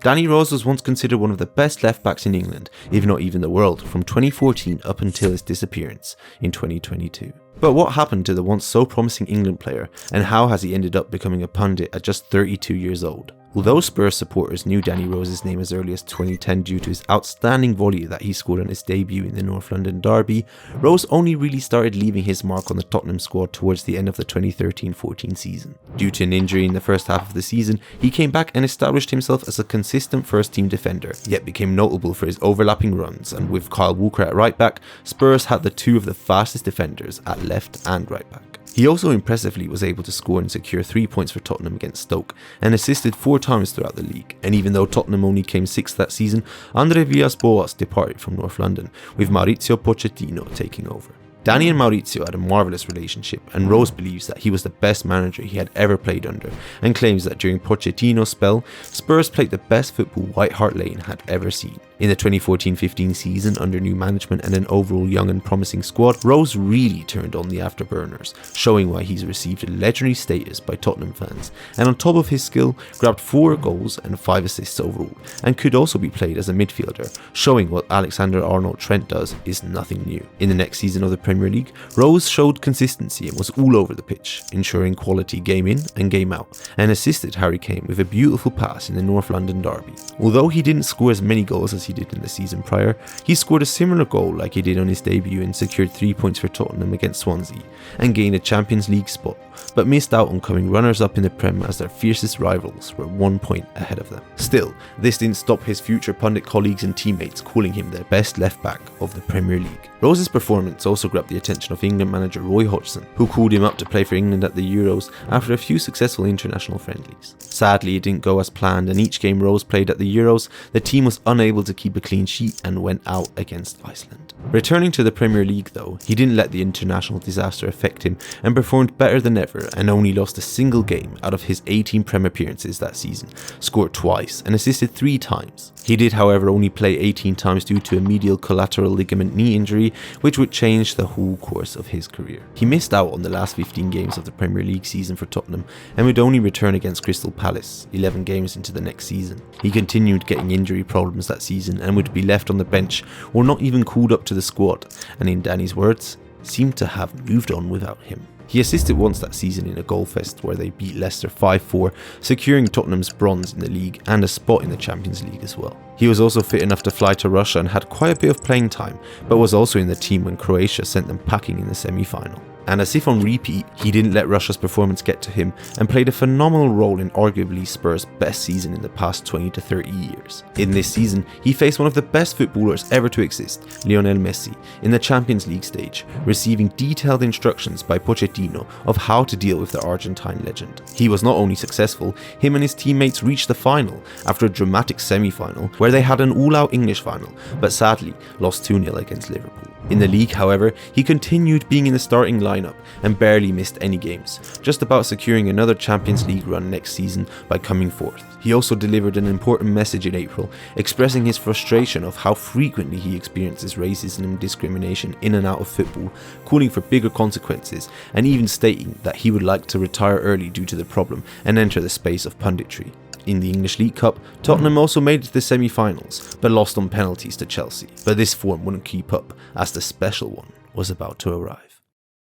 Danny Rose was once considered one of the best left backs in England, if not even the world, from 2014 up until his disappearance in 2022. But what happened to the once so promising England player, and how has he ended up becoming a pundit at just 32 years old? Although Spurs supporters knew Danny Rose's name as early as 2010 due to his outstanding volley that he scored on his debut in the North London derby, Rose only really started leaving his mark on the Tottenham squad towards the end of the 2013-14 season. Due to an injury in the first half of the season, he came back and established himself as a consistent first-team defender, yet became notable for his overlapping runs, and with Kyle Walker at right back, Spurs had the two of the fastest defenders at left and right back. He also impressively was able to score and secure 3 points for Tottenham against Stoke, and assisted 4 times throughout the league. And even though Tottenham only came 6th that season, Andre Villas-Boas departed from North London, with Maurizio Pochettino taking over. Danny and Maurizio had a marvellous relationship, and Rose believes that he was the best manager he had ever played under, and claims that during Pochettino's spell, Spurs played the best football White Hart Lane had ever seen. In the 2014-15 season, under new management and an overall young and promising squad, Rose really turned on the afterburners, showing why he's received a legendary status by Tottenham fans, and on top of his skill, grabbed 4 goals and 5 assists overall, and could also be played as a midfielder, showing what Alexander-Arnold Trent does is nothing new. In the next season of the Premier League, Rose showed consistency and was all over the pitch, ensuring quality game in and game out, and assisted Harry Kane with a beautiful pass in the North London derby. Although he didn't score as many goals as he did in the season prior, he scored a similar goal like he did on his debut and secured 3 points for Tottenham against Swansea, and gained a Champions League spot, but missed out on coming runners-up in the Prem as their fiercest rivals were 1 point ahead of them. Still, this didn't stop his future pundit colleagues and teammates calling him the best left-back of the Premier League. Rose's performance also grabbed the attention of England manager Roy Hodgson, who called him up to play for England at the Euros after a few successful international friendlies. Sadly, it didn't go as planned, and each game Rose played at the Euros, the team was unable to keep a clean sheet and went out against Iceland. Returning to the Premier League though, he didn't let the international disaster affect him and performed better than ever, and only lost a single game out of his 18 Prem appearances that season, scored twice and assisted 3 times. He did however only play 18 times due to a medial collateral ligament knee injury, which would change the whole course of his career. He missed out on the last 15 games of the Premier League season for Tottenham and would only return against Crystal Palace 11 games into the next season. He continued getting injury problems that season and would be left on the bench or not even called up to the squad, and in Danny's words, seemed to have moved on without him. He assisted once that season in a goal fest where they beat Leicester 5-4, securing Tottenham's bronze in the league and a spot in the Champions League as well. He was also fit enough to fly to Russia and had quite a bit of playing time, but was also in the team when Croatia sent them packing in the semi-final. And as if on repeat, he didn't let Russia's performance get to him and played a phenomenal role in arguably Spurs' best season in the past 20 to 30 years. In this season, he faced one of the best footballers ever to exist, Lionel Messi, in the Champions League stage, receiving detailed instructions by Pochettino of how to deal with the Argentine legend. He was not only successful, him and his teammates reached the final after a dramatic semi-final where they had an all-out English final, but sadly lost 2-0 against Liverpool. In the league, however, he continued being in the starting lineup and barely missed any games, just about securing another Champions League run next season by coming 4th. He also delivered an important message in April, expressing his frustration of how frequently he experiences racism and discrimination in and out of football, calling for bigger consequences, and even stating that he would like to retire early due to the problem and enter the space of punditry. In the English League Cup, Tottenham also made it to the semi-finals, but lost on penalties to Chelsea. But this form wouldn't keep up, as the special one was about to arrive.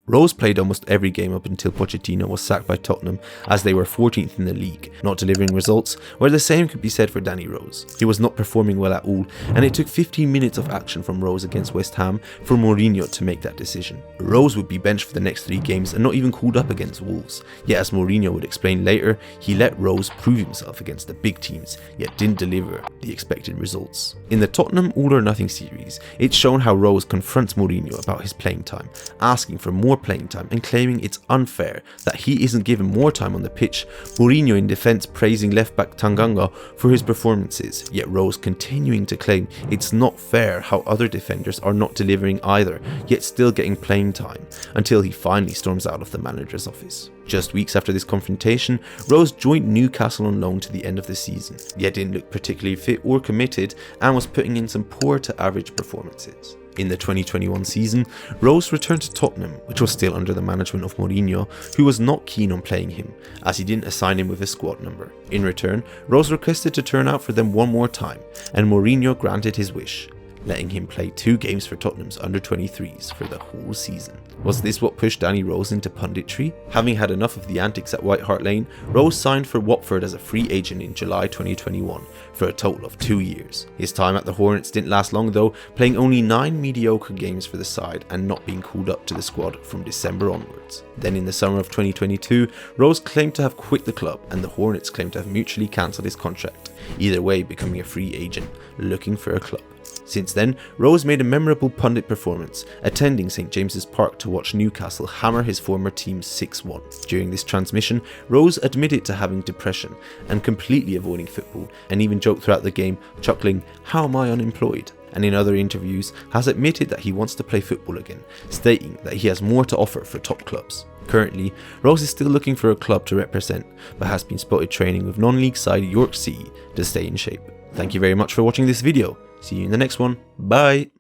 Rose played almost every game up until Pochettino was sacked by Tottenham, as they were 14th in the league, not delivering results, where the same could be said for Danny Rose. He was not performing well at all, and it took 15 minutes of action from Rose against West Ham for Mourinho to make that decision. Rose would be benched for the next 3 games and not even called up against Wolves, yet as Mourinho would explain later, he let Rose prove himself against the big teams, yet didn't deliver the expected results. In the Tottenham All or Nothing series, it's shown how Rose confronts Mourinho about his playing time, asking for more playing time and claiming it's unfair that he isn't given more time on the pitch, Mourinho in defence praising left-back Tanganga for his performances, yet Rose continuing to claim it's not fair how other defenders are not delivering either, yet still getting playing time, until he finally storms out of the manager's office. Just weeks after this confrontation, Rose joined Newcastle on loan to the end of the season, yet didn't look particularly fit or committed and was putting in some poor to average performances. In the 2021 season, Rose returned to Tottenham, which was still under the management of Mourinho, who was not keen on playing him, as he didn't assign him with a squad number. In return, Rose requested to turn out for them one more time, and Mourinho granted his wish, letting him play 2 games for Tottenham's under-23s for the whole season. Was this what pushed Danny Rose into punditry? Having had enough of the antics at White Hart Lane, Rose signed for Watford as a free agent in July 2021 for a total of 2 years. His time at the Hornets didn't last long though, playing only 9 mediocre games for the side and not being called up to the squad from December onwards. Then in the summer of 2022, Rose claimed to have quit the club and the Hornets claimed to have mutually cancelled his contract, either way becoming a free agent looking for a club. Since then, Rose made a memorable pundit performance, attending St James's Park to watch Newcastle hammer his former team 6-1. During this transmission, Rose admitted to having depression and completely avoiding football, and even joked throughout the game, chuckling, "How am I unemployed?" And in other interviews has admitted that he wants to play football again, stating that he has more to offer for top clubs. Currently, Rose is still looking for a club to represent, but has been spotted training with non-league side York City to stay in shape. Thank you very much for watching this video. See you in the next one. Bye!